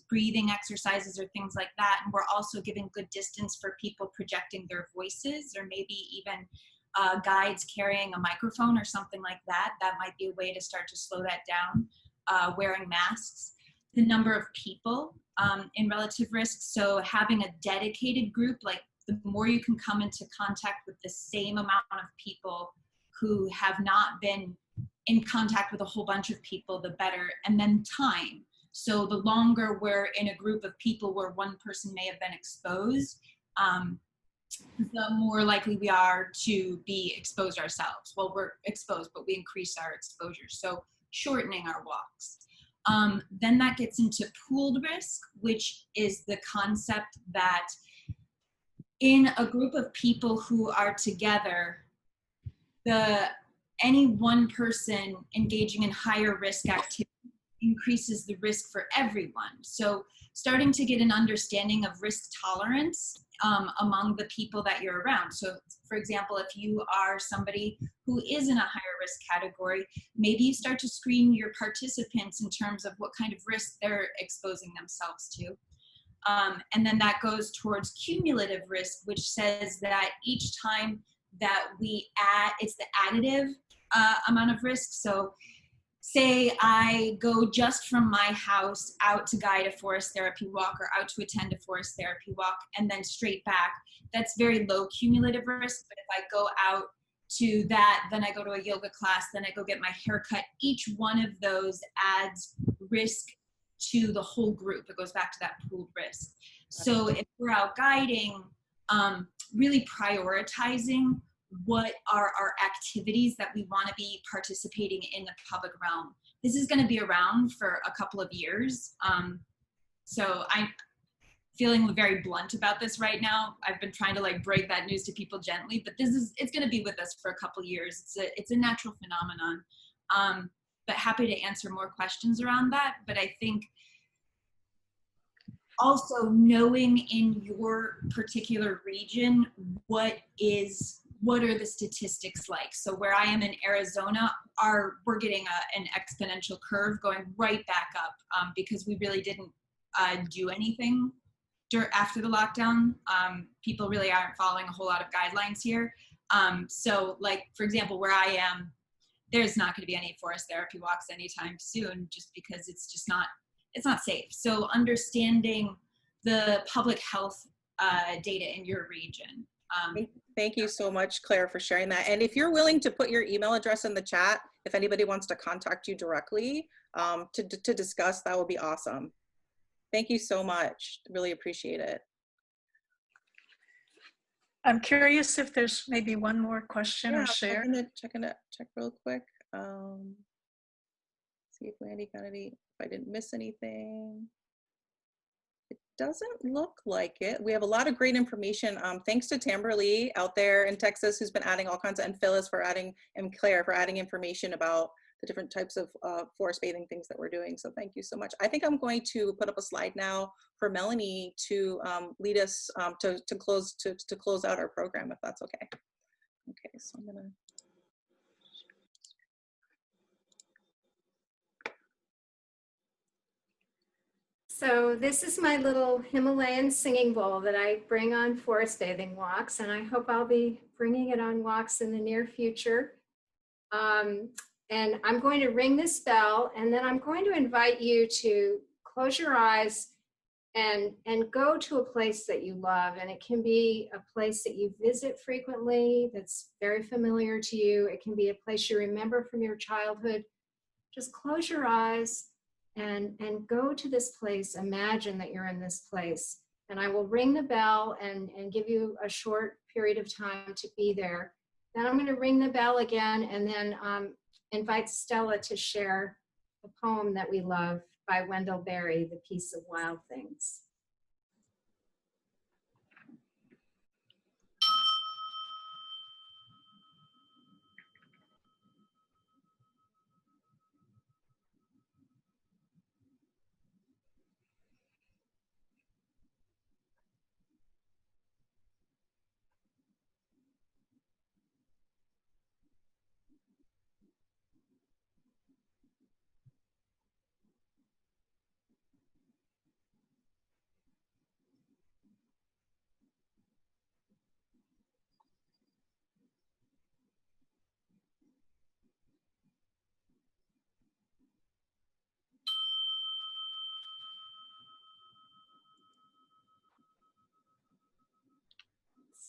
breathing exercises or things like that. And we're also giving good distance for people projecting their voices, or maybe even guides carrying a microphone or something like that. That might be a way to start to slow that down. Wearing masks, the number of people in relative risk. So having a dedicated group, like the more you can come into contact with the same amount of people who have not been in contact with a whole bunch of people, the better. And then time. So the longer we're in a group of people where one person may have been exposed, the more likely we are to be exposed ourselves. Well, we're exposed, but we increase our exposure. So shortening our walks. Then that gets into pooled risk, which is the concept that in a group of people who are together, any one person engaging in higher risk activity increases the risk for everyone. So starting to get an understanding of risk tolerance among the people that you're around. So for example, if you are somebody who is in a higher risk category, maybe you start to screen your participants in terms of what kind of risk they're exposing themselves to. And then that goes towards cumulative risk, which says that each time that we add, it's the additive amount of risk. So say I go just from my house out to guide a forest therapy walk, or out to attend a forest therapy walk, and then straight back. That's very low cumulative risk. But if I go out to that, then I go to a yoga class, then I go get my hair cut, each one of those adds risk to the whole group. It goes back to that pooled risk. So if we're out guiding, really prioritizing what are our activities that we want to be participating in the public realm. This is going to be around for a couple of years. So I'm feeling very blunt about this right now. I've been trying to like break that news to people gently, but it's going to be with us for a couple of years. It's a natural phenomenon. But happy to answer more questions around that. But I think also knowing in your particular region, what are the statistics like? So where I am in Arizona, we're getting an exponential curve going right back up because we really didn't do anything after the lockdown. People really aren't following a whole lot of guidelines here. So like, for example, where I am, there's not going to be any forest therapy walks anytime soon, just because it's not safe. So understanding the public health data in your region. Thank you so much, Claire, for sharing that. And if you're willing to put your email address in the chat, if anybody wants to contact you directly to discuss, that would be awesome. Thank you so much. Really appreciate it. I'm curious if there's maybe one more question Yeah, or share. check real quick. See if Mandy got any, if I didn't miss anything. It doesn't look like it. We have a lot of great information. Thanks to Tamberly out there in Texas, who's been adding all kinds of, and Phyllis for adding, and Claire for adding information about the different types of forest bathing things that we're doing. So thank you so much. I think I'm going to put up a slide now for Melanie to lead us to close out our program, if that's okay. Okay, so I'm gonna. So this is my little Himalayan singing bowl that I bring on forest bathing walks, and I hope I'll be bringing it on walks in the near future. And I'm going to ring this bell, and then I'm going to invite you to close your eyes and go to a place that you love. And it can be a place that you visit frequently that's very familiar to you. It can be a place you remember from your childhood. Just close your eyes and go to this place. Imagine that you're in this place. And I will ring the bell and give you a short period of time to be there. Then I'm going to ring the bell again, and then invite Stella to share a poem that we love by Wendell Berry, The Peace of Wild Things.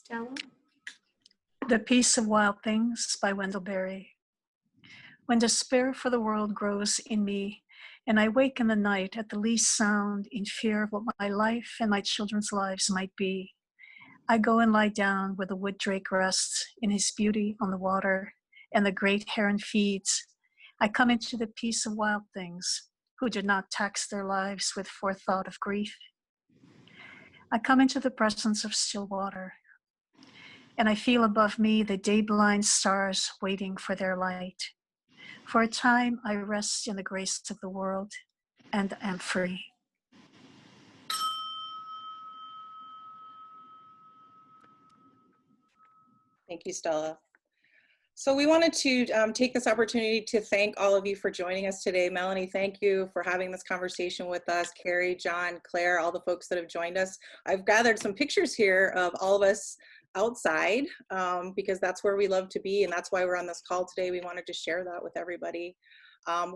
Stella? The Peace of Wild Things by Wendell Berry. When despair for the world grows in me, and I wake in the night at the least sound in fear of what my life and my children's lives might be, I go and lie down where the wood drake rests in his beauty on the water and the great heron feeds. I come into the peace of wild things who did not tax their lives with forethought of grief. I come into the presence of still water, and I feel above me the day-blind stars waiting for their light. For a time, I rest in the grace of the world and am free. Thank you, Stella. So we wanted to take this opportunity to thank all of you for joining us today. Melanie, thank you for having this conversation with us. Carrie, John, Claire, all the folks that have joined us. I've gathered some pictures here of all of us outside because that's where we love to be, and that's why we're on this call today. We wanted to share that with everybody.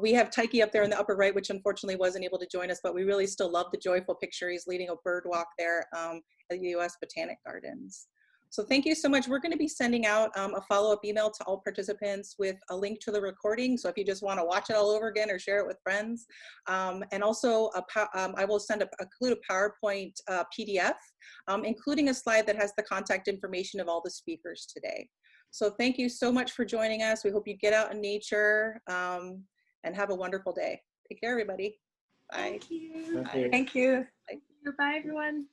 We have Tyke up there in the upper right, which unfortunately wasn't able to join us, but we really still love the joyful picture. He's leading a bird walk there at the U.S. Botanic Gardens. So thank you so much. We're going to be sending out a follow-up email to all participants with a link to the recording. So if you just want to watch it all over again or share it with friends. And also, I will include a PowerPoint PDF, including a slide that has the contact information of all the speakers today. So thank you so much for joining us. We hope you get out in nature and have a wonderful day. Take care, everybody. Bye. Thank you. Bye. Thank you. Bye, everyone.